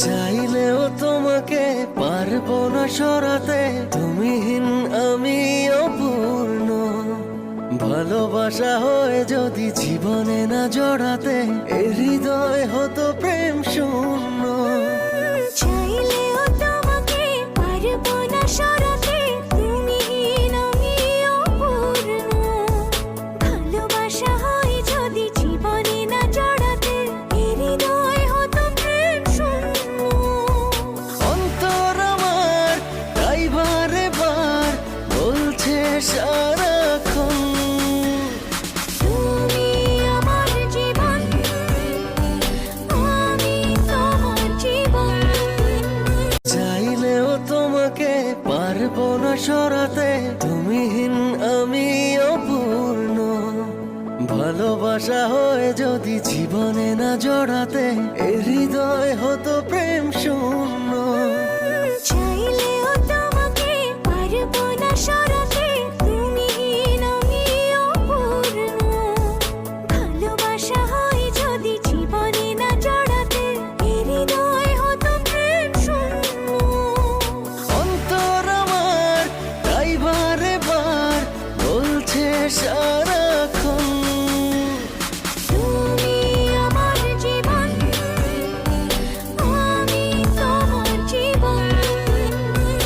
চাইলেও তোমাকে পারবো না সরাতে, তুমিহীন আমি অপূর্ণ। ভালোবাসা হয়ে যদি জীবনে না জড়াতে, এই হৃদয় হতো প্রেম শূন্য। চাইলেও তোমাকে পারবো না সরাতে, তুমিহীন আমি অপূর্ণ। ভালোবাসা হয় যদি জীবনে না জড়াতে, এই হৃদয় হতো প্রেম শূন্য। অন্তর আমার তাই বারে বার বলছে সারাক্ষণ, তুমি আমার জীবন, আমি তোমার জীবন। চাইলেও তোমাকে পারবো না সরাতে, তুমিহীন আমি অপূর্ণ। ভালোবাসা হয়ে যদি জীবনে না জড়াতে, এই হৃদয় হতো